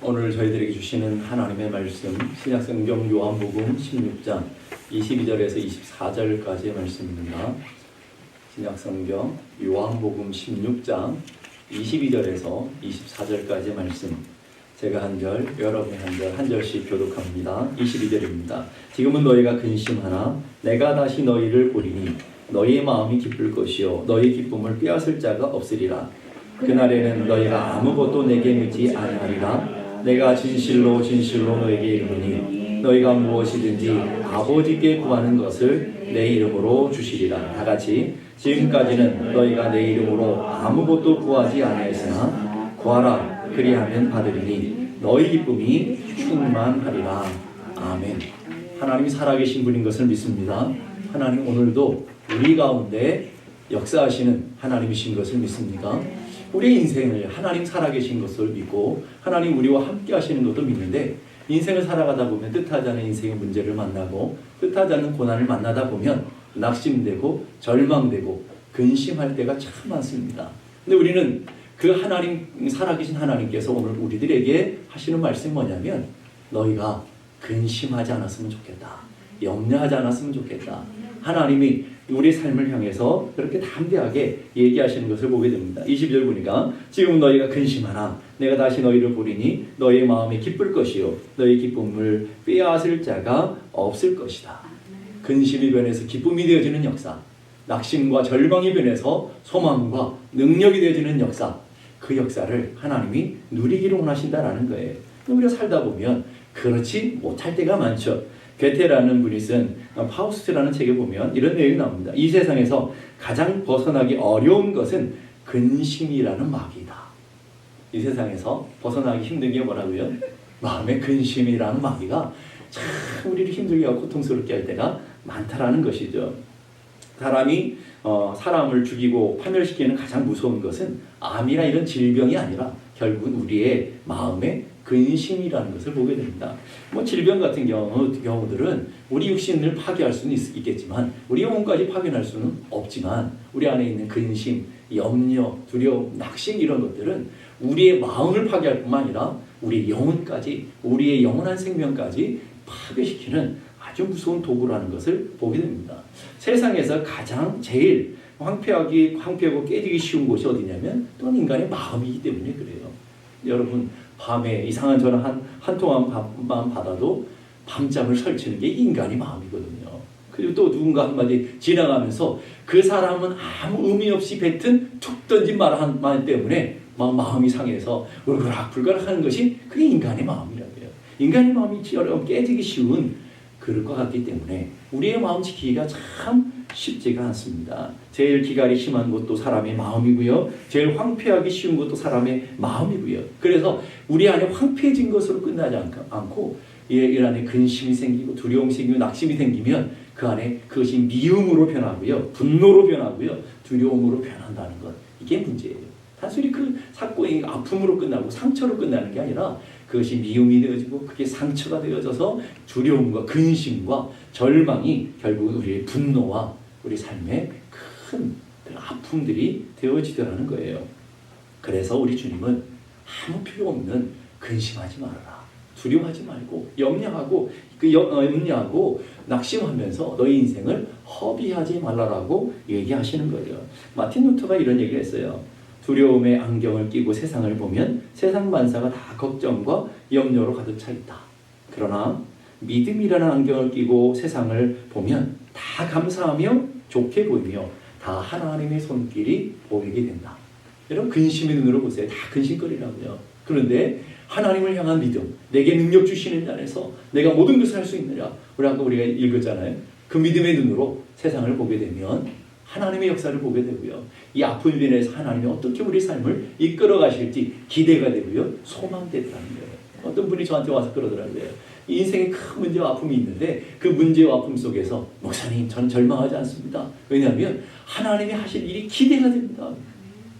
오늘 저희들에게 주시는 하나님의 말씀 신약성경 요한복음 16장 22절에서 24절까지의 말씀입니다. 신약성경 요한복음 16장 22절에서 24절까지의 말씀, 제가 한 절, 여러분이 한 절씩 교독합니다. 22절입니다. 지금은 너희가 근심하나 내가 다시 너희를 보리니 너희의 마음이 기쁠 것이요 너희 기쁨을 빼앗을 자가 없으리라. 그날에는 너희가 아무것도 내게 묻지 아니하리라. 내가 진실로 진실로 너에게 이르노니 너희가 무엇이든지 아버지께 구하는 것을 내 이름으로 주시리라. 다같이 지금까지는 너희가 내 이름으로 아무것도 구하지 아니하였으나 구하라 그리하면 받으리니 너희 기쁨이 충만하리라. 아멘. 하나님이 살아계신 분인 것을 믿습니다. 하나님 오늘도 우리 가운데 역사하시는 하나님이신 것을 믿습니다. 우리의 인생을 하나님 살아계신 것을 믿고 하나님 우리와 함께 하시는 것도 믿는데, 인생을 살아가다 보면 뜻하지 않은 인생의 문제를 만나고 뜻하지 않은 고난을 만나다 보면 낙심되고 절망되고 근심할 때가 참 많습니다. 근데 우리는 그 하나님, 살아계신 하나님께서 오늘 우리들에게 하시는 말씀이 뭐냐면, 너희가 근심하지 않았으면 좋겠다, 염려하지 않았으면 좋겠다. 하나님이 우리 삶을 향해서 그렇게 담대하게 얘기하시는 것을 보게 됩니다. 22절 보니까 지금 너희가 근심하나 내가 다시 너희를 보리니 너희의 마음이 기쁠 것이요 너희 기쁨을 빼앗을 자가 없을 것이다. 근심이 변해서 기쁨이 되어지는 역사, 낙심과 절망이 변해서 소망과 능력이 되어지는 역사, 그 역사를 하나님이 누리기를 원하신다라는 거예요. 우리가 살다 보면 그렇지 못할 때가 많죠. 괴테라는 분이 쓴 파우스트라는 책에 보면 이런 내용이 나옵니다. 이 세상에서 가장 벗어나기 어려운 것은 근심이라는 마귀다. 이 세상에서 벗어나기 힘든 게 뭐라고요? 마음의 근심이라는 마귀가 참 우리를 힘들게 하고 고통스럽게 할 때가 많다라는 것이죠. 사람이 사람을 죽이고 파멸시키는 가장 무서운 것은 암이나 이런 질병이 아니라 결국은 우리의 마음의 근심이라는 것을 보게 됩니다. 질병 같은 경우들은 우리 육신을 파괴할 수는 있겠지만 우리 영혼까지 파괴할 수는 없지만, 우리 안에 있는 근심, 염려, 두려움, 낙심 이런 것들은 우리의 마음을 파괴할 뿐만 아니라 우리 영혼까지, 우리의 영원한 생명까지 파괴시키는 아주 무서운 도구라는 것을 보게 됩니다. 세상에서 가장 제일 황폐하고 깨지기 쉬운 곳이 어디냐면 또한 인간의 마음이기 때문에 그래요. 여러분, 밤에 이상한 전화 한 통화만 받아도 밤잠을 설치는 게 인간의 마음이거든요. 그리고 또 누군가 한마디 지나가면서 그 사람은 아무 의미 없이 뱉은 툭 던진 말 때문에 마음이 상해서 울그락불그락 하는 것이 그게 인간의 마음이라고요. 인간의 마음이 깨지기 쉬운 그릇과 같기 때문에 우리의 마음 지키기가 참 쉽지가 않습니다. 제일 기갈이 심한 것도 사람의 마음이고요. 제일 황폐하기 쉬운 것도 사람의 마음이고요. 그래서 우리 안에 황폐해진 것으로 끝나지 않고 이 안에 근심이 생기고 두려움이 생기고 낙심이 생기면 그 안에 그것이 미움으로 변하고요. 분노로 변하고요. 두려움으로 변한다는 것. 이게 문제예요. 단순히 그 사건이 아픔으로 끝나고 상처로 끝나는 게 아니라 그것이 미움이 되어지고 그게 상처가 되어져서 두려움과 근심과 절망이 결국은 우리의 분노와 우리 삶의 큰 아픔들이 되어지더라는 거예요. 그래서 우리 주님은 아무 필요 없는 근심하지 말아라, 두려워하지 말고 염려하고 낙심하면서 너희 인생을 허비하지 말라라고 얘기하시는 거예요. 마틴 루터가 이런 얘기를 했어요. 두려움의 안경을 끼고 세상을 보면 세상 만사가 다 걱정과 염려로 가득 차 있다. 그러나 믿음이라는 안경을 끼고 세상을 보면 다 감사하며 좋게 보이며 다 하나님의 손길이 보이게 된다. 여러분, 근심의 눈으로 보세요. 다 근심거리라고요. 그런데 하나님을 향한 믿음, 내게 능력 주시는 자에서 내가 모든 것을 할 수 있느냐, 우리가 읽었잖아요. 그 믿음의 눈으로 세상을 보게 되면 하나님의 역사를 보게 되고요. 이 아픔을 인해서 하나님이 어떻게 우리 삶을 이끌어 가실지 기대가 되고요. 소망되더라는 거예요. 어떤 분이 저한테 와서 그러더라고요. 인생에 큰 문제와 아픔이 있는데 그 문제와 아픔 속에서 목사님, 저는 절망하지 않습니다. 왜냐하면 하나님이 하실 일이 기대가 됩니다.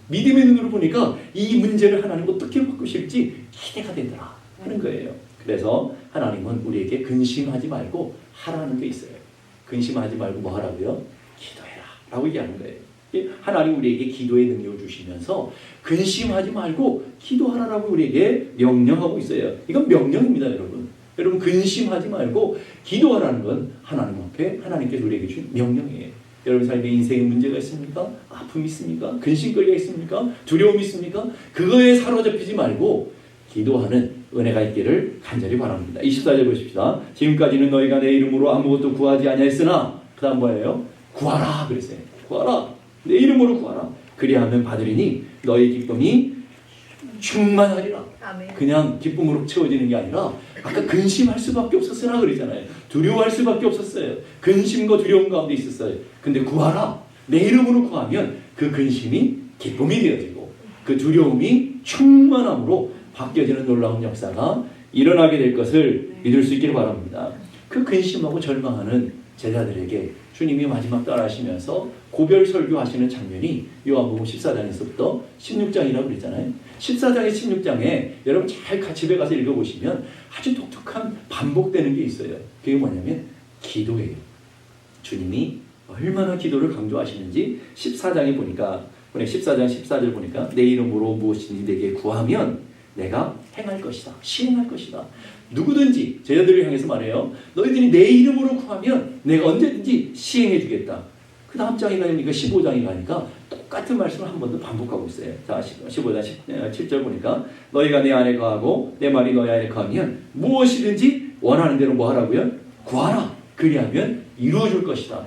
믿음의 눈으로 보니까 이 문제를 하나님 어떻게 바꾸실지 기대가 되더라 하는 거예요. 그래서 하나님은 우리에게 근심하지 말고 하라는 게 있어요. 근심하지 말고 뭐 하라고요? 기도해라 라고 얘기하는 거예요. 하나님 우리에게 기도의 능력을 주시면서 근심하지 말고 기도하라고 우리에게 명령하고 있어요. 이건 명령입니다, 여러분. 여러분 근심하지 말고 기도하라는 건 하나님 앞에 하나님께서 우리에게 준 명령이에요. 여러분 삶에 인생에 문제가 있습니까? 아픔이 있습니까? 근심거리가 있습니까? 두려움이 있습니까? 그거에 사로잡히지 말고 기도하는 은혜가 있기를 간절히 바랍니다. 24절 보십시다. 지금까지는 너희가 내 이름으로 아무것도 구하지 아니하였으나 그 다음 뭐예요? 구하라 그랬어요. 구하라. 내 이름으로 구하라. 그리하면 받으리니 너희 기쁨이 충만하리라. 아멘. 그냥 기쁨으로 채워지는 게 아니라 아까 근심할 수밖에 없었으나 그러잖아요. 두려워할 수밖에 없었어요. 근심과 두려움 가운데 있었어요. 근데 구하라. 내 이름으로 구하면 그 근심이 기쁨이 되어지고 그 두려움이 충만함으로 바뀌어지는 놀라운 역사가 일어나게 될 것을 믿을 수 있기를 바랍니다. 그 근심하고 절망하는 제자들에게 주님이 마지막 따라하시면서 고별 설교하시는 장면이 요한복음 14장에서부터 16장이라고 그랬잖아요. 14장에 16장에 여러분 잘 집에 가서 읽어보시면 아주 독특한 반복되는 게 있어요. 그게 뭐냐면 기도예요. 주님이 얼마나 기도를 강조하시는지 14장에 보니까 14장 14절 보니까 내 이름으로 무엇이든지 내게 구하면 내가 행할 것이다. 시행할 것이다. 누구든지 제자들을 향해서 말해요. 너희들이 내 이름으로 구하면 내가 언제든지 시행해 주겠다. 그 다음 장에 가니까 15장에 가니까 똑같은 말씀을 한 번 더 반복하고 있어요. 자, 15장 7절 보니까 너희가 내 안에 거하고 내 말이 너희 안에 거하면 무엇이든지 원하는 대로 뭐 하라고요? 구하라. 그리하면 이루어질 것이다.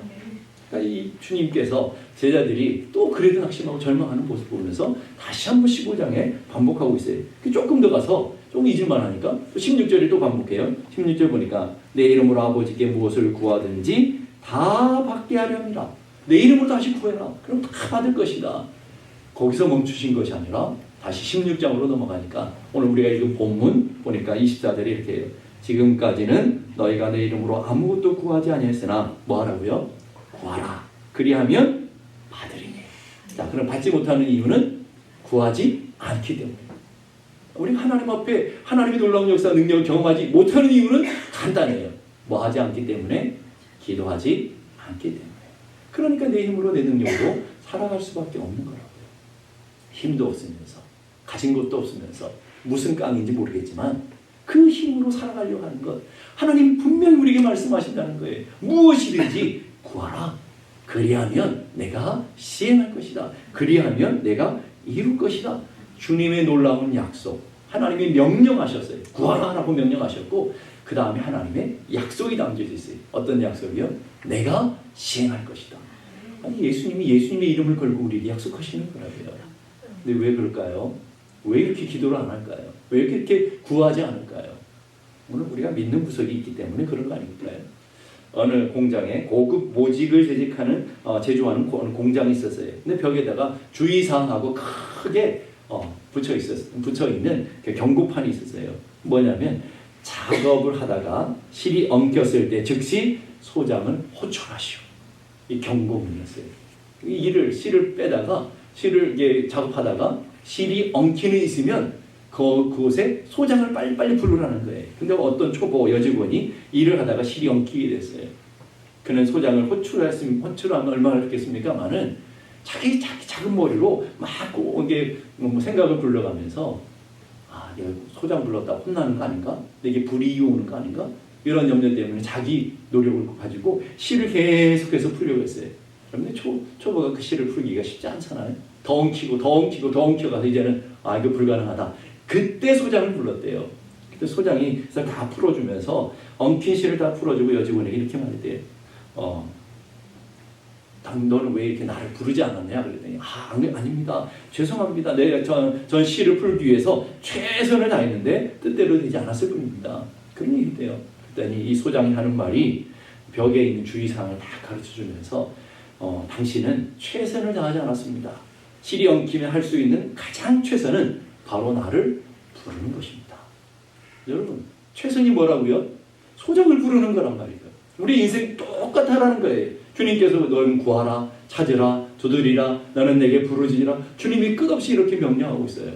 그러니까 이 주님께서 제자들이 또 그래도 낙심하고 절망하는 모습을 보면서 다시 한번 15장에 반복하고 있어요. 조금 더 가서 좀 잊을만 하니까 16절에 또 반복해요. 16절 보니까 내 이름으로 아버지께 무엇을 구하든지 다 받게 하렵니다. 내 이름으로 다시 구해라. 그럼 다 받을 것이다. 거기서 멈추신 것이 아니라 다시 16장으로 넘어가니까 오늘 우리가 읽은 본문 보니까 24절에 이렇게 해요. 지금까지는 너희가 내 이름으로 아무것도 구하지 아니했으나 뭐 하라고요? 구하라. 그리하면 받으리니. 자, 그럼 받지 못하는 이유는 구하지 않기 때문에. 우리 하나님 앞에 하나님의 놀라운 역사 능력을 경험하지 못하는 이유는 간단해요. 뭐 하지 않기 때문에? 기도하지 않기 때문에. 그러니까 내 힘으로 내 능력으로 살아갈 수밖에 없는 거라고요. 힘도 없으면서 가진 것도 없으면서 무슨 깡인지 모르겠지만 그 힘으로 살아가려고 하는 것. 하나님 분명히 우리에게 말씀하신다는 거예요. 무엇이든지 구하라. 그리하면 내가 시행할 것이다. 그리하면 내가 이룰 것이다. 주님의 놀라운 약속. 하나님이 명령하셨어요. 구하라라고 명령하셨고 그 다음에 하나님의 약속이 담겨져 있어요. 어떤 약속이요? 내가 시행할 것이다. 아니 예수님이 예수님의 이름을 걸고 우리에게 약속하시는 거라고요. 근데 왜 그럴까요? 왜 이렇게 기도를 안 할까요? 왜 이렇게 구하지 않을까요? 오늘 우리가 믿는 구석이 있기 때문에 그런 거 아닐까요? 어느 공장에 고급 모직을 제조하는 공장이 있었어요. 근데 벽에다가 주의사항하고 크게 붙여 있는 경고판이 있었어요. 뭐냐면 작업을 하다가 실이 엉켰을 때 즉시 소장을 호출하시오. 이 경고문이었어요. 실을 빼다가 실을 작업하다가 실이 엉키는 있으면 그곳에 소장을 빨리빨리 부르라는 거예요. 근데 어떤 초보 여직원이 일을 하다가 실이 엉키게 됐어요. 그는 소장을 호출하면 얼마나 좋겠습니까만은 자기 작은 머리로 막 이게 생각을 굴러가면서 내가 소장 불렀다 혼나는 거 아닌가? 내게 불이익이 오는 거 아닌가? 이런 염려 때문에 자기 노력을 가지고 실을 계속해서 풀려고 했어요. 그런데 초보가 그 실을 풀기가 쉽지 않잖아요. 더 엉키고 이제는 이거 불가능하다. 그때 소장을 불렀대요. 그때 소장이 다 풀어주면서 엉킨 실을 다 풀어주고 여직원에게 이렇게 말했대요. 너는 왜 이렇게 나를 부르지 않았냐? 그랬더니 아닙니다. 죄송합니다. 내가 전 실을 풀기 위해서 최선을 다했는데 뜻대로 되지 않았을 뿐입니다. 그런 얘기인데요. 그랬더니 이 소장이 하는 말이 벽에 있는 주의사항을 다 가르쳐주면서 당신은 최선을 다하지 않았습니다. 실이 엉키면 할 수 있는 가장 최선은 바로 나를 부르는 것입니다. 여러분, 최선이 뭐라고요? 소장을 부르는 거란 말이에요. 우리 인생 똑같다라는 거예요. 주님께서 너는 구하라, 찾으라, 두드리라, 너는 내게 부르짖으라. 주님이 끝없이 이렇게 명령하고 있어요.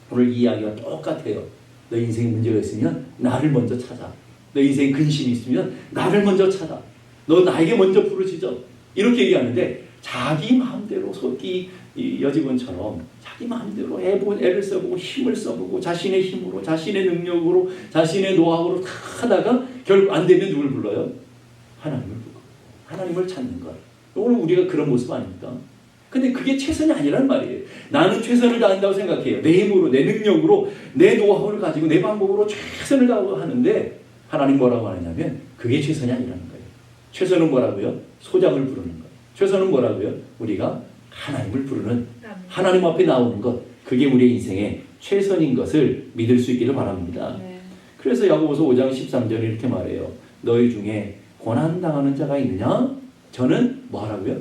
오늘 이 이야기가 똑같아요. 너 인생에 문제가 있으면 나를 먼저 찾아. 너 인생에 근심이 있으면 나를 먼저 찾아. 너 나에게 먼저 부르짖어. 이렇게 얘기하는데 자기 마음대로 이 여직원처럼 자기 마음대로 애를 써보고 힘을 써보고 자신의 힘으로 자신의 능력으로 자신의 노하우로 다 하다가 결국 안 되면 누굴 불러요? 하나님을 불러. 하나님을 찾는 것. 오늘 우리가 그런 모습 아닙니까? 근데 그게 최선이 아니란 말이에요. 나는 최선을 다한다고 생각해요. 내 힘으로, 내 능력으로, 내 노하우를 가지고 내 방법으로 최선을 다하고 하는데 하나님 뭐라고 하느냐면 그게 최선이 아니라는 거예요. 최선은 뭐라고요? 소장을 부르는 거예요. 최선은 뭐라고요? 우리가 하나님을 부르는, 하나님 앞에 나오는 것, 그게 우리의 인생의 최선인 것을 믿을 수 있기를 바랍니다. 그래서 야고보서 5장 13절에 이렇게 말해요. 너희 중에 고난당하는 자가 있느냐? 저는 뭐하라고요?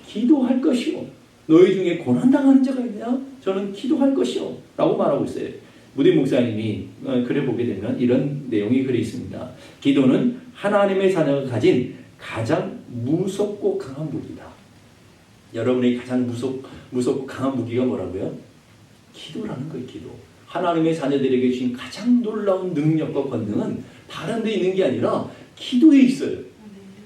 기도할 것이요. 너희 중에 고난당하는 자가 있느냐? 저는 기도할 것이요. 라고 말하고 있어요. 무디 목사님이 글에 보게 되면 이런 내용이 글에 있습니다. 기도는 하나님의 자녀가 가진 가장 무섭고 강한 무기다. 여러분의 가장 무섭고 강한 무기가 뭐라고요? 기도라는 거예요. 기도. 하나님의 자녀들에게 주신 가장 놀라운 능력과 권능은 다른 데 있는 게 아니라 기도에 있어요.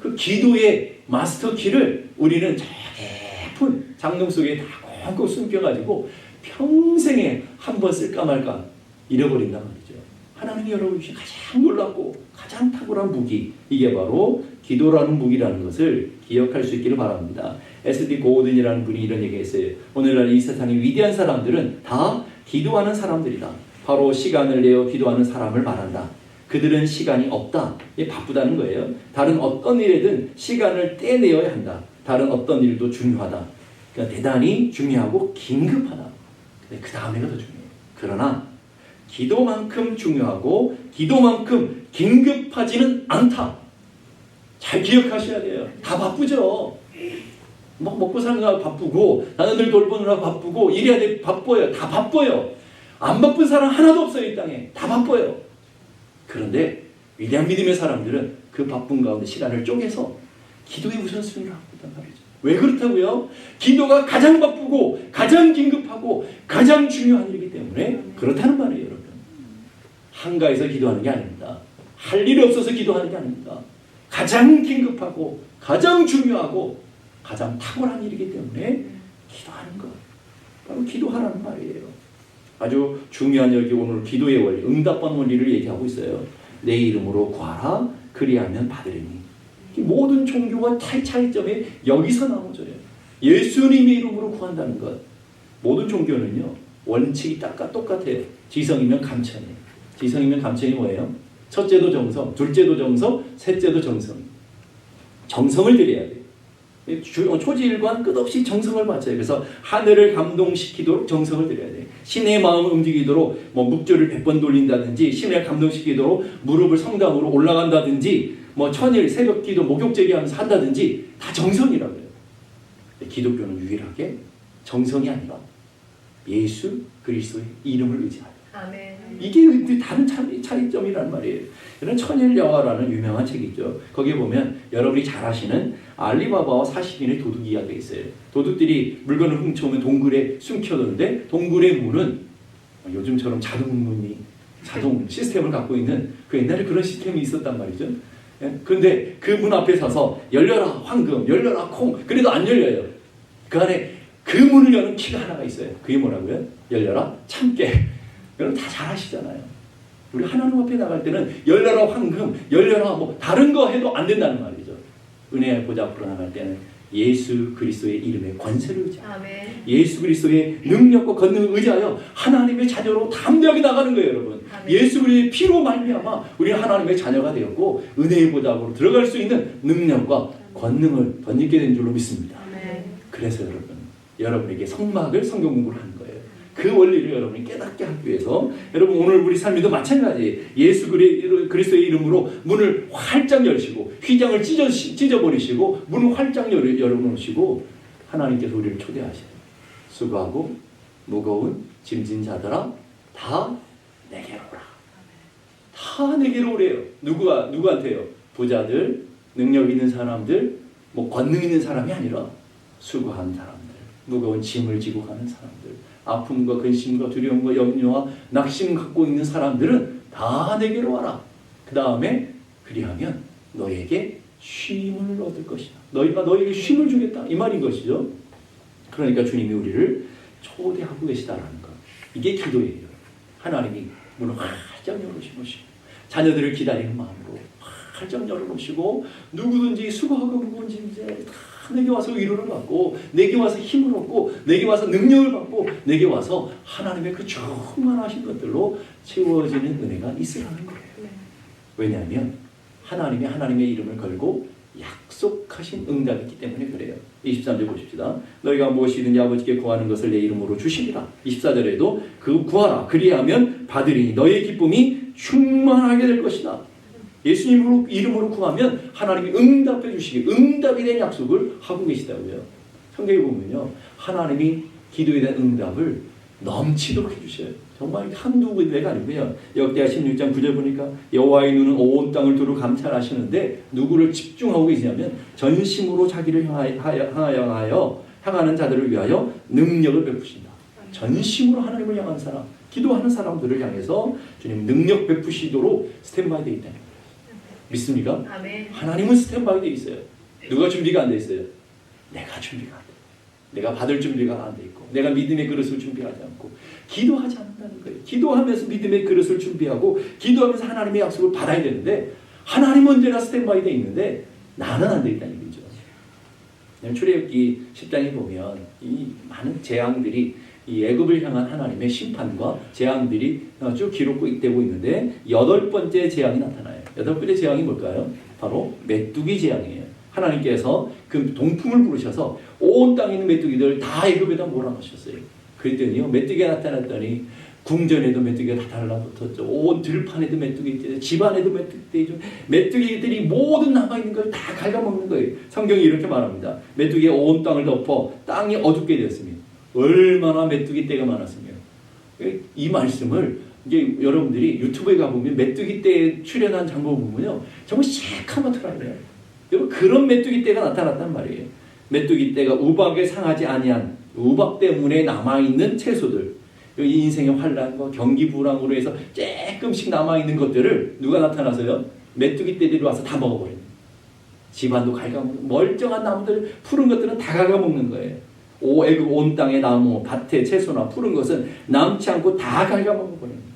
그 기도의 마스터 키를 우리는 깊은 장롱 속에 다 꽁꽁 숨겨가지고 평생에 한 번 쓸까 말까 잃어버린단 말이죠. 하나님이 여러분 주신 가장 놀랍고 가장 탁월한 무기, 이게 바로 기도라는 무기라는 것을 기억할 수 있기를 바랍니다. S.D. 고든이라는 분이 이런 얘기했어요. 오늘날 이 세상의 위대한 사람들은 다 기도하는 사람들이다. 바로 시간을 내어 기도하는 사람을 말한다. 그들은 시간이 없다. 바쁘다는 거예요. 다른 어떤 일에든 시간을 떼내어야 한다. 다른 어떤 일도 중요하다. 그러니까 대단히 중요하고 긴급하다. 근데 그 다음에가 더 중요해요. 그러나 기도만큼 중요하고 기도만큼 긴급하지는 않다. 잘 기억하셔야 돼요. 다 바쁘죠. 먹고 사느라 바쁘고 나는 돌보느라 바쁘고 일해야 돼 바빠요. 다 바빠요. 안 바쁜 사람 하나도 없어요. 이 땅에. 다 바빠요. 그런데 위대한 믿음의 사람들은 그 바쁜 가운데 시간을 쪼개서 기도의 우선순위를 하고 있단 말이죠. 왜 그렇다고요? 기도가 가장 바쁘고 가장 긴급하고 가장 중요한 일이기 때문에 그렇다는 말이에요. 여러분. 한가해서 기도하는 게 아닙니다. 할 일이 없어서 기도하는 게 아닙니다. 가장 긴급하고 가장 중요하고 가장 탁월한 일이기 때문에 기도하는 것. 바로 기도하라는 말이에요. 아주 중요한 여기 오늘 기도의 원리, 응답받는 원리를 얘기하고 있어요. 내 이름으로 구하라, 그리하면 받으리니. 모든 종교와 차이점이 여기서 나오져요. 예수님의 이름으로 구한다는 것. 모든 종교는요, 원칙이 똑같아요. 지성이면 감천이에요. 지성이면 감천이 뭐예요? 첫째도 정성, 둘째도 정성, 셋째도 정성. 정성을 드려야 돼요. 초지일관 끝없이 정성을 바쳐요. 그래서 하늘을 감동시키도록 정성을 드려야 돼요. 신의 마음을 움직이도록 묵주를 100번 돌린다든지 신을 감동시키도록 무릎을 성당으로 올라간다든지 천일 새벽기도 목욕제기 하면서 한다든지 다 정성이라고요. 기독교는 유일하게 정성이 아니라 예수 그리스도의 이름을 의지하여. 아멘. 이게 다른 차이점이란 말이에요. 이런 천일여화라는 유명한 책이 있죠. 거기에 보면 여러분이 잘 아시는 알리바바와 40인의 도둑 이야기가 있어요. 도둑들이 물건을 훔쳐오면 동굴에 숨겨놓는데 동굴의 문은 요즘처럼 자동 시스템을 갖고 있는 그 옛날에 그런 시스템이 있었단 말이죠. 그런데 그 문 앞에 서서 열려라 황금, 열려라 콩, 그래도 안 열려요. 그 안에 그 문을 여는 키가 하나가 있어요. 그게 뭐라고요? 열려라 참깨. 여러분 다 잘 아시잖아요. 우리 하나님 앞에 나갈 때는 열려라 황금, 열려라 다른 거 해도 안 된다는 말이죠. 은혜의 보좌 앞으로 나갈 때는 예수 그리스도의 이름의 권세를 의지하여 예수 그리스도의 능력과 권능을 의지하여 하나님의 자녀로 담대하게 나가는 거예요. 여러분. 아멘. 예수 그리스도의 피로 말미암아 우리는 하나님의 자녀가 되었고 은혜의 보좌 앞으로 들어갈 수 있는 능력과 권능을 덧입게 된 줄로 믿습니다. 아멘. 그래서 여러분에게 성막을 성경 공부를 하는 거예요. 그 원리를 여러분이 깨닫게 하기 위해서 여러분 오늘 우리 삶에도 마찬가지 예수 그리스도의 이름으로 문을 활짝 열시고 휘장을 찢어버리시고 문을 활짝 열어놓으시고 하나님께서 우리를 초대하셔요. 수고하고 무거운 짐진 자들아 다 내게로 오라. 다 내게로 오래요. 누구한테요? 부자들, 능력 있는 사람들, 권능 있는 사람이 아니라 수고한 사람들, 무거운 짐을 지고 가는 사람들, 아픔과 근심과 두려움과 염려와 낙심 갖고 있는 사람들은 다 내게로 와라. 그 다음에 그리하면 너에게 쉼을 얻을 것이다. 너희가 너에게 쉼을 주겠다. 이 말인 것이죠. 그러니까 주님이 우리를 초대하고 계시다라는 것. 이게 기도예요. 하나님이 문을 활짝 열어주시고 자녀들을 기다리는 마음으로 활짝 열어놓으시고 누구든지 수고하고 무거운 짐들 다 내게 와서 위로를 받고 내게 와서 힘을 얻고 내게 와서 능력을 받고 내게 와서 하나님의 그 충만하신 것들로 채워지는 은혜가 있으라는 거예요. 왜냐하면 하나님의 이름을 걸고 약속하신 응답이 있기 때문에 그래요. 23절 보십시다. 너희가 무엇이든지 아버지께 구하는 것을 내 이름으로 주시리라. 24절에도 그 구하라. 그리하면 받으리니 너희의 기쁨이 충만하게 될 것이다. 예수님 이름으로 구하면 하나님이 응답해 주시기, 응답이 된 약속을 하고 계시다고요. 성경에 보면요, 하나님이 기도에 대한 응답을 넘치도록 해주셔요. 정말 한두 군데가 아니고요. 역대하 16장 9절 보니까 여호와의 눈은 온 땅을 두루 감찰하시는데 누구를 집중하고 계시냐면 전심으로 자기를 향하는 자들을 위하여 능력을 베푸신다. 전심으로 하나님을 향하는 사람, 기도하는 사람들을 향해서 주님 능력 베푸시도록 스탠바이 되어 있다. 믿습니까? 아멘. 하나님은 스탠바이 되어 있어요. 누가 준비가 안 돼 있어요? 내가 준비가 안 돼. 내가 받을 준비가 안 돼 있고 내가 믿음의 그릇을 준비하지 않고 기도하지 않는다는 거예요. 기도하면서 믿음의 그릇을 준비하고 기도하면서 하나님의 약속을 받아야 되는데 하나님 언제나 스탠바이 되어 있는데 나는 안 돼 있다는 얘기죠. 출애굽기 10장에 보면 이 많은 재앙들이 이 애굽을 향한 하나님의 심판과 재앙들이 쭉 기록되고 있는데 8번째 재앙이 나타나요. 8번째 재앙이 뭘까요? 바로 메뚜기 재앙이에요. 하나님께서 그 동풍을 부르셔서 온 땅에 있는 메뚜기들 다 애굽에다 몰아넣으셨어요. 그랬더니요, 메뚜기가 나타났더니 궁전에도 메뚜기가 다 달라붙었죠. 온 들판에도 메뚜기들, 집안에도 메뚜기들, 메뚜기들이 모든 남아있는 걸 다 갉아먹는 거예요. 성경이 이렇게 말합니다. 메뚜기가 온 땅을 덮어 땅이 어둡게 되었으며 얼마나 메뚜기 떼가 많았으며. 이 말씀을 이제 여러분들이 유튜브에 가보면 메뚜기 떼에 출연한 장면을 보면요, 정말 새카맣더라고요. 여러분, 그런 메뚜기 떼가 나타났단 말이에요. 메뚜기 떼가 우박에 상하지 아니한 우박 때문에 남아있는 채소들, 이 인생의 환란과 경기 불황으로 해서 조금씩 남아있는 것들을 누가 나타나서요? 메뚜기 떼들이 와서 다 먹어버려요. 집안도 갉아먹는, 멀쩡한 나무들, 푸른 것들은 다 갉아먹는 거예요. 애굽 온 땅의 나무, 밭의 채소나 푸른 것은 남지 않고 다 갉아먹어버려요.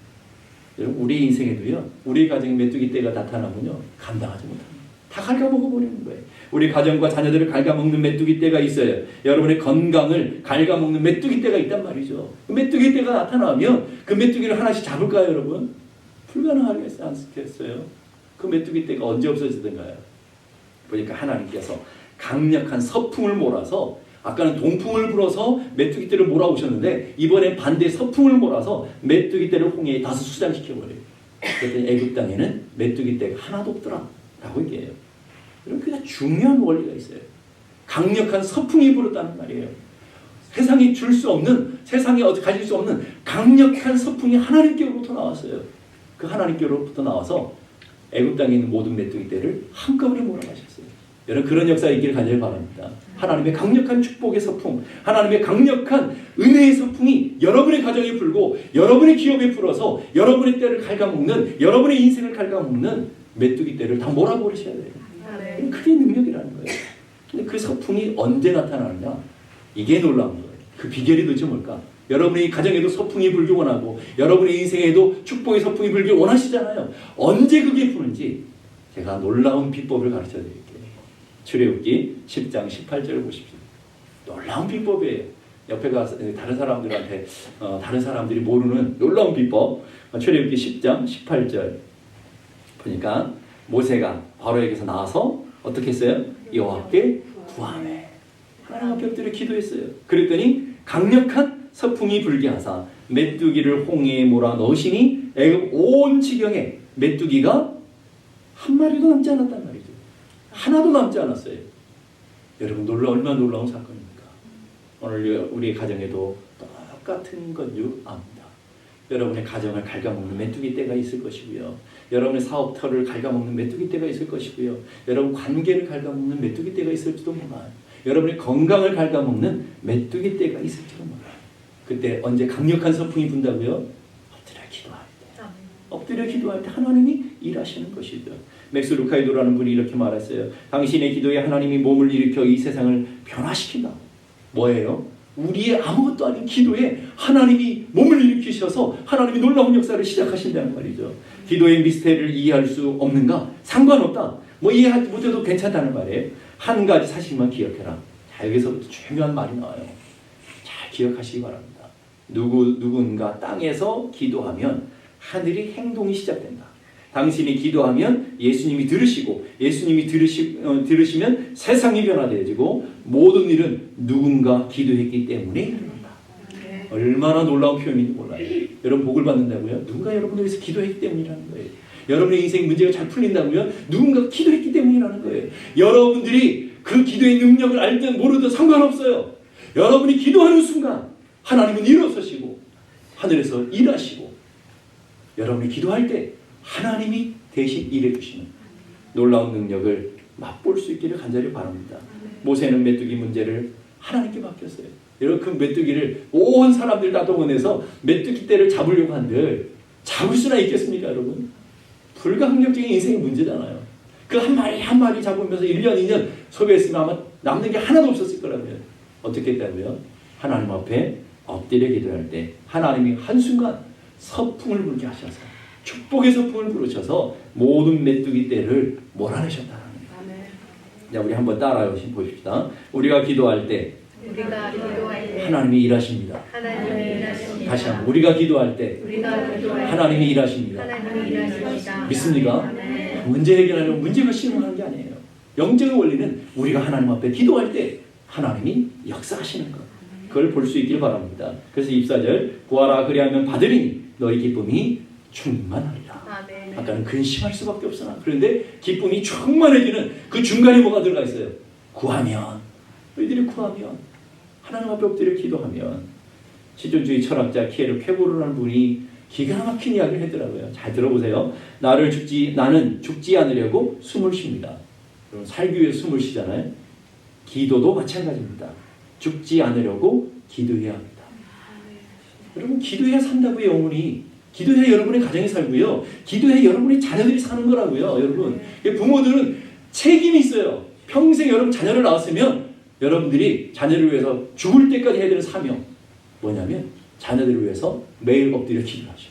여러분, 우리 인생에도요, 우리 가정에 메뚜기 떼가 나타나면요, 감당하지 못합니다. 다 갉아먹어버리는 거예요. 우리 가정과 자녀들을 갉아먹는 메뚜기 떼가 있어요. 여러분의 건강을 갉아먹는 메뚜기 떼가 있단 말이죠. 그 메뚜기 떼가 나타나면 그 메뚜기를 하나씩 잡을까요, 여러분? 불가능하겠지 않겠어요? 그 메뚜기 떼가 언제 없어지던가요? 보니까 하나님께서 강력한 서풍을 몰아서, 아까는 동풍을 불어서 메뚜기 떼를 몰아오셨는데 이번엔 반대 서풍을 몰아서 메뚜기 떼를 홍해에 다시 수장시켜버려요. 그랬더니 애굽 땅에는 메뚜기 떼가 하나도 없더라 라고 얘기해요. 여러분, 그게 중요한 원리가 있어요. 강력한 서풍이 불었다는 말이에요. 세상이 줄 수 없는, 세상이 가질 수 없는 강력한 서풍이 하나님께로부터 나왔어요. 그 하나님께로부터 나와서 애굽 땅에 있는 모든 메뚜기 떼를 한꺼번에 몰아가셨어요. 여러분, 그런 역사가 있기를 간절히 바랍니다. 하나님의 강력한 축복의 서풍, 하나님의 강력한 은혜의 서풍이 여러분의 가정에 불고 여러분의 기업에 불어서 여러분의 때를 갉아먹는, 여러분의 인생을 갉아먹는 메뚜기 떼를 다 몰아버리셔야 돼요. 그게 능력이라는 거예요. 근데 그 서풍이 언제 나타나느냐? 이게 놀라운 거예요. 그 비결이 도대체 뭘까? 여러분의 가정에도 서풍이 불기 원하고 여러분의 인생에도 축복의 서풍이 불기 원하시잖아요. 언제 그게 부는지 제가 놀라운 비법을 가르쳐 드릴게요. 출애굽기 10장 18절을 보십시오. 놀라운 비법이에요. 옆에 가서 다른 사람들한테 다른 사람들이 모르는 놀라운 비법. 출애굽기 10장 18절 보니까 모세가 바로에게서 나와서 어떻게 했어요? 여호와께 구하매. 하나님 앞에 엎드려 기도했어요. 그랬더니 강력한 서풍이 불게 하사 메뚜기를 홍해에 몰아 넣으시니 애굽 온 지경에 메뚜기가 한 마리도 남지 않았단 말이죠. 하나도 남지 않았어요. 여러분, 얼마나 놀라운 사건입니까? 오늘 우리 가정에도 똑같은 건 줄 압니다. 여러분의 가정을 갉아먹는 메뚜기 떼가 있을 것이고요. 여러분의 사업터를 갉아먹는 메뚜기 떼가 있을 것이고요. 여러분 관계를 갉아먹는 메뚜기 떼가 있을지도 몰라요. 여러분의 건강을 갉아먹는 메뚜기 떼가 있을지도 몰라요. 그때 언제 강력한 서풍이 분다고요? 엎드려 기도할 때. 엎드려 기도할 때 하나님이 일하시는 것이죠. 맥스 루카이도라는 분이 이렇게 말했어요. 당신의 기도에 하나님이 몸을 일으켜 이 세상을 변화시킨다. 뭐예요? 우리의 아무것도 아닌 기도에 하나님이 몸을 일으키셔서 하나님이 놀라운 역사를 시작하신다는 말이죠. 기도의 미스테리를 이해할 수 없는가? 상관없다. 뭐 이해하지 못해도 괜찮다는 말이에요. 한 가지 사실만 기억해라. 자, 여기서부터 중요한 말이 나와요. 잘 기억하시기 바랍니다. 누군가 땅에서 기도하면 하늘이 행동이 시작된다. 당신이 기도하면 예수님이 들으시고 예수님이 들으시면 세상이 변화되어지고 모든 일은 누군가 기도했기 때문에 일어난다. 얼마나 놀라운 표현인지 몰라요. 여러분 복을 받는다고요? 누군가 여러분을 위해서 기도했기 때문이라는 거예요. 여러분의 인생 문제가 잘 풀린다고요? 누군가 기도했기 때문이라는 거예요. 여러분들이 그 기도의 능력을 알든 모르든 상관없어요. 여러분이 기도하는 순간 하나님은 일어서시고 하늘에서 일하시고 여러분이 기도할 때 하나님이 대신 일해 주시는 놀라운 능력을 맛볼 수 있기를 간절히 바랍니다. 모세는 메뚜기 문제를 하나님께 맡겼어요. 여러분 그 메뚜기를 온 사람들 다 동원해서 메뚜기 떼를 잡으려고 한들 잡을 수나 있겠습니까 여러분? 불가항력적인 인생의 문제잖아요. 그 한 마리 한 마리 잡으면서 1년 2년 소비했으면 아마 남는 게 하나도 없었을 거라고요. 어떻게 했다고요? 하나님 앞에 엎드려 기도할 때 하나님이 한순간 서풍을 불게 하셔서 축복의 서풍을 부르셔서 모든 메뚜기 떼를 몰아내셨다는 거예요. 자, 우리 한번 따라해 보십시다. 우리가 기도할 때 하나님이 일하십니다. 다시 한번 우리가 기도할 때 하나님이 일하십니다. 믿습니까? 문제 해결하려면 문제가 실행하는 게 아니에요. 영적인 원리는 우리가 하나님 앞에 기도할 때 하나님이 역사하시는 것. 그걸 볼 수 있길 바랍니다. 그래서 24절 구하라 그리하면 받으리니 너희 기쁨이 충만하리라. 아까는 근심할 수밖에 없으나 그런데 기쁨이 충만해지는 그 중간에 뭐가 들어가 있어요? 구하면 너희들이 구하면 하나님 앞에 엎드려 기도하면 실존주의 철학자 키에르 페고르라는 분이 기가 막힌 이야기를 했더라고요. 잘 들어보세요. 나는 죽지 않으려고 숨을 쉽니다. 여러분 살기 위해 숨을 쉬잖아요. 기도도 마찬가지입니다. 죽지 않으려고 기도해야 합니다. 여러분 기도해야 산다고요. 영혼이. 기도해야 여러분의 가정이 살고요. 기도해야 여러분의 자녀들이 사는 거라고요. 여러분 부모들은 책임이 있어요. 평생 여러분 자녀를 낳았으면 여러분들이 자녀를 위해서 죽을 때까지 해야 되는 사명 뭐냐면 자녀들을 위해서 매일 엎드려 기도하셔요.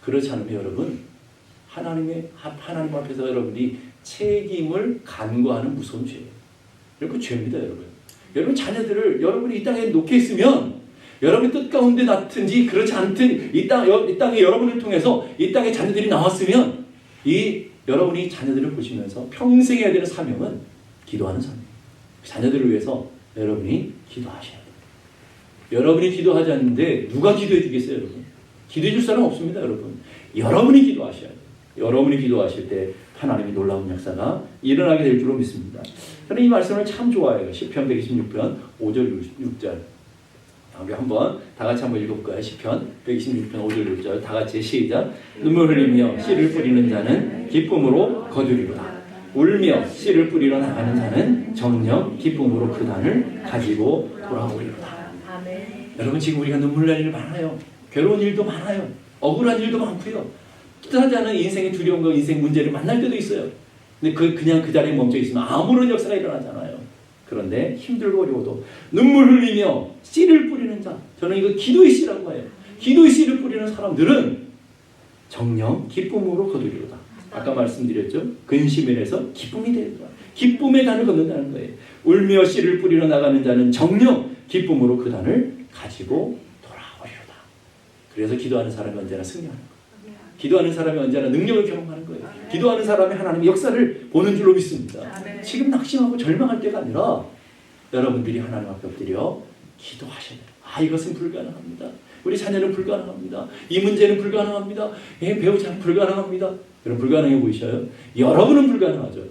그렇지 않으면 여러분 하나님 앞에서 여러분이 책임을 간과하는 무서운 죄예요. 여러분 죄입니다. 여러분 자녀들을 여러분이 이 땅에 놓게 있으면 여러분의 뜻 가운데 낳든지 그렇지 않든 이 땅에 여러분을 통해서 이 땅에 자녀들이 나왔으면 여러분이 자녀들을 보시면서 평생 해야 되는 사명은 기도하는 사명. 자녀들을 위해서 여러분이 기도하셔야 돼요. 여러분이 기도하지 않는데 누가 기도해 주겠어요, 여러분? 기도해 줄 사람 없습니다, 여러분. 여러분이 기도하셔야 돼요. 여러분이 기도하실 때 하나님의 놀라운 역사가 일어나게 될 줄로 믿습니다. 저는 이 말씀을 참 좋아해요. 시편 126편 5절 6절. 우리 한번 다 같이 한번 읽어볼까요? 시편 126편 5절 6절 다 같이 시작. 눈물 흘리며 씨를 뿌리는 자는 기쁨으로 거두리로다. 울며 씨를 뿌리러 나가는 자는 정녕 기쁨으로 그 단을 가지고 돌아오리로다. 여러분 지금 우리가 눈물 날 일 많아요. 괴로운 일도 많아요. 억울한 일도 많고요. 뜻하지 않은 인생의 두려움과 인생 문제를 만날 때도 있어요. 근데 그냥 그 자리에 멈춰 있으면 아무런 역사가 일어나잖아요. 그런데 힘들고 어려워도 눈물 흘리며 씨를 뿌리는 자, 저는 이거 기도의 씨라고 해요. 기도의 씨를 뿌리는 사람들은 정녕 기쁨으로 거두리로다. 아까 말씀드렸죠. 근심에서 기쁨이 되리라. 기쁨의 단을 걷는다는 거예요. 울며 씨를 뿌리러 나가는 자는 정녕 기쁨으로 그 단을 가지고 돌아오리로다. 그래서 기도하는 사람이 언제나 승리하는 거예요. 기도하는 사람이 언제나 능력을 경험하는 거예요. 기도하는 사람이 하나님의 역사를 보는 줄로 믿습니다. 지금 낙심하고 절망할 때가 아니라 여러분들이 하나님 앞에 엎드려 기도하셔야 돼요. 이것은 불가능합니다. 우리 자녀는 불가능합니다. 이 문제는 불가능합니다. 배우자는 불가능합니다. 여러분 불가능해 보이셔요? 여러분은 불가능하죠.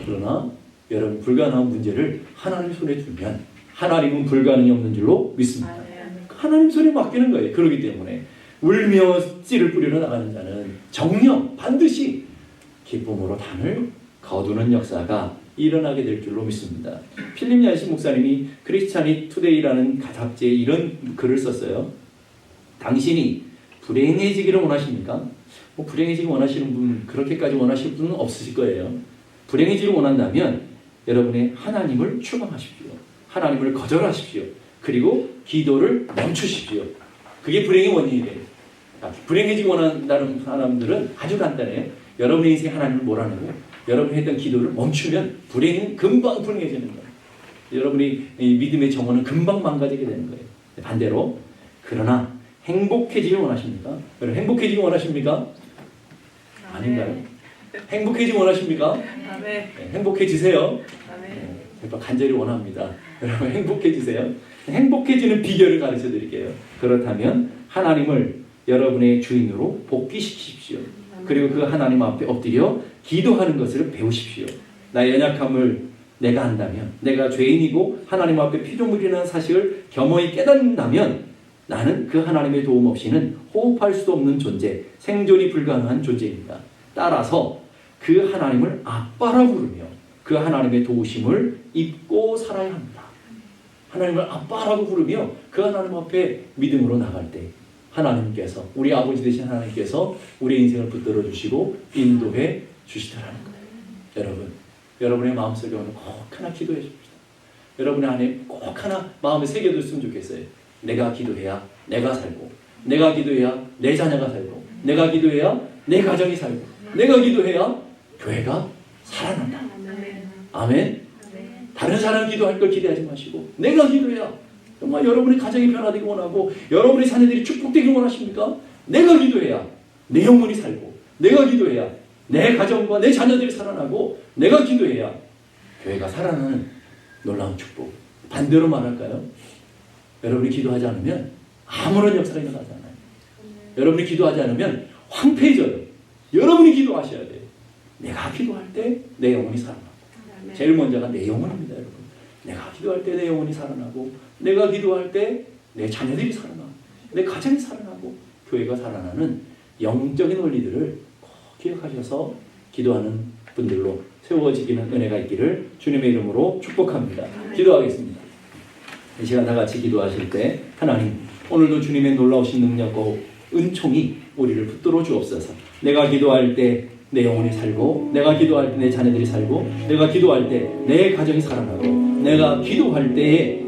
그러나 여러분 불가능한 문제를 하나님 손에 두면 하나님은 불가능이 없는 줄로 믿습니다. 하나님 손에 맡기는 거예요. 그렇기 때문에 울며 씨를 뿌리러 나가는 자는 정녕 반드시 기쁨으로 단을 거두는 역사가 일어나게 될 줄로 믿습니다. 필립 얀시 목사님이 크리스찬이 투데이라는 잡지에 이런 글을 썼어요. 당신이 불행해지기를 원하십니까? 불행해지기 원하시는 분, 그렇게까지 원하시는 분은 없으실 거예요. 불행해지기를 원한다면 여러분의 하나님을 추방하십시오. 하나님을 거절하십시오. 그리고 기도를 멈추십시오. 그게 불행의 원인이 돼요. 불행해지기 원한다는 사람들은 아주 간단해요. 여러분의 인생에 하나님을 몰아내고 여러분이 했던 기도를 멈추면 불행은 금방 불행해지는 거예요. 여러분이 믿음의 정원은 금방 망가지게 되는 거예요. 반대로 그러나 행복해지길 원하십니까? 여러분 행복해지길 원하십니까? 아닌가요? 행복해지길 원하십니까? 네, 행복해지세요. 제가 간절히 원합니다. 여러분 행복해지세요. 행복해지는 비결을 가르쳐 드릴게요. 그렇다면 하나님을 여러분의 주인으로 복귀시키십시오. 그리고 그 하나님 앞에 엎드려 기도하는 것을 배우십시오. 나의 연약함을 내가 안다면, 내가 죄인이고 하나님 앞에 피조물이라는 사실을 겸허히 깨닫는다면 나는 그 하나님의 도움 없이는 호흡할 수도 없는 존재, 생존이 불가능한 존재입니다. 따라서 그 하나님을 아빠라고 부르며 그 하나님의 도우심을 입고 살아야 합니다. 하나님을 아빠라고 부르며 그 하나님 앞에 믿음으로 나갈 때 하나님께서, 우리 아버지 되신 하나님께서 우리 인생을 붙들어 주시고 인도해 주시더라는 거예요. 여러분의 마음속에 오늘 꼭 하나 기도해 줍시다. 여러분의 안에 꼭 하나 마음에 새겨뒀으면 좋겠어요. 내가 기도해야 내가 살고, 내가 기도해야 내 자녀가 살고, 내가 기도해야 내 가정이 살고, 내가 기도해야 교회가 살아난다. 아멘. 다른 사람 기도할 걸 기대하지 마시고 내가 기도해야 정말 여러분의 가정이 변화되기 원하고 여러분의 자녀들이 축복되기 원하십니까? 내가 기도해야 내 영혼이 살고, 내가 기도해야 내 가정과 내 자녀들이 살아나고, 내가 기도해야 교회가 살아나는 놀라운 축복. 반대로 말할까요? 여러분이 기도하지 않으면 아무런 역사가 일어나지 않아요. 여러분이 기도하지 않으면 황폐해져요. 여러분이 기도하셔야 돼요. 내가 기도할 때 내 영혼이 살아나고, 제일 먼저가 내 영혼입니다. 여러분, 내가 기도할 때 내 영혼이 살아나고, 내가 기도할 때 내 자녀들이 살아나고, 내 가정이 살아나고, 교회가 살아나는 영적인 원리들을 꼭 기억하셔서 기도하는 분들로 세워지기는 은혜가 있기를 주님의 이름으로 축복합니다. 기도하겠습니다. 이 시간 다 같이 기도하실 때 하나님, 오늘도 주님의 놀라우신 능력과 은총이 우리를 붙들어 주옵소서. 내가 기도할 때 내 영혼이 살고, 내가 기도할 때 내 자녀들이 살고, 내가 기도할 때 내 가정이 살아나고, 내가 기도할 때에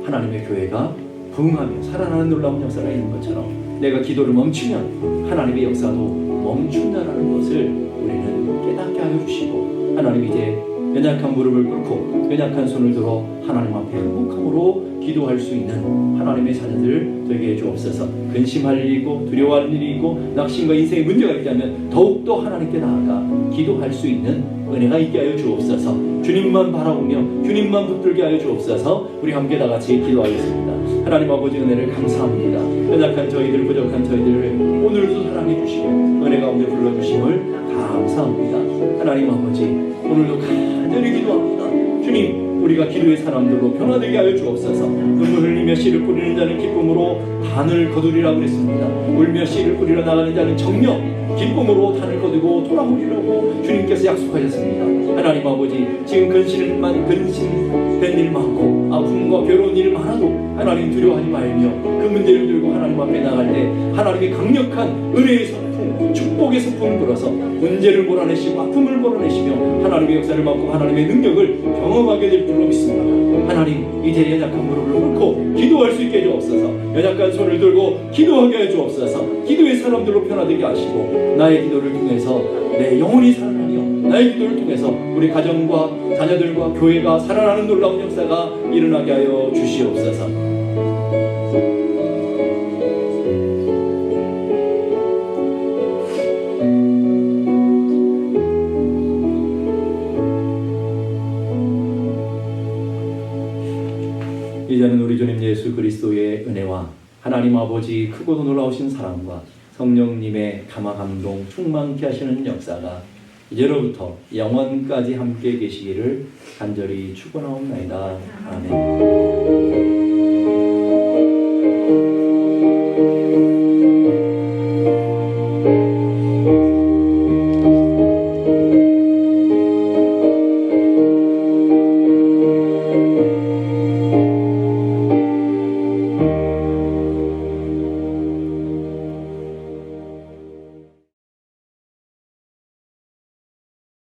하나님의 교회가 부흥하며 살아나는 놀라운 역사가 있는 것처럼 내가 기도를 멈추면 하나님의 역사도 멈춘다라는 것을 우리는 깨닫게 하여 주시고, 하나님 이제 연약한 무릎을 꿇고 연약한 손을 들어 하나님 앞에 행복함으로 기도할 수 있는 하나님의 자녀들 되게 해주옵소서. 근심할 일이 있고 두려워할 일이 있고 낙심과 인생에 문제가 있다면 더욱더 하나님께 나아가 기도할 수 있는 은혜가 있게 하여 주옵소서. 주님만 바라보며 주님만 붙들게 하여 주옵소서. 우리 함께 다 같이 기도하겠습니다. 하나님 아버지, 은혜를 감사합니다. 연약한 저희들, 부족한 저희들을 오늘도 사랑해 주시고 은혜 가운데 불러주심을 감사합니다. 하나님 아버지, 오늘도 간절히 기도합니다. 주님, 우리가 기도의 사람들로 변화되게 하여 주옵소서. 눈물 흘리며 씨를 뿌리는 자는 기쁨으로 단을 거두리라고 그랬습니다. 울며 씨를 뿌리러 나가는 자는 정녕 기쁨으로 단을 거두고 돌아오리라고 주님께서 약속하셨습니다. 하나님 아버지, 지금 근심된 일 많고 아픔과 괴로운 일 많아도 하나님 두려워하지 말며 그 문제를 들고 하나님 앞에 나갈 때 하나님의 강력한 은혜의 선풍, 축복의 선풍을 불어서 문제를 몰아내시고 아픔을 몰아내시며 하나님의 역사를 맡고 하나님의 능력을 경험하게 될 줄로 믿습니다. 하나님, 이제 연약한 무릎을 꿇고 기도할 수 있게 해주옵소서. 연약한 손을 들고 기도하게 해주옵소서. 기도의 사람들로 변화되게 하시고 나의 기도를 통해서 내 영혼이 살아나며 나의 기도를 통해서 우리 가정과 자녀들과 교회가 살아나는 놀라운 역사가 일어나게 하여 주시옵소서. 이제는 우리 주님 예수 그리스도의 은혜와 하나님 아버지 크고도 놀라우신 사랑과 성령님의 감화 감동 충만케 하시는 역사가 이제로부터 영원까지 함께 계시기를 간절히 축원하옵나이다. 아멘.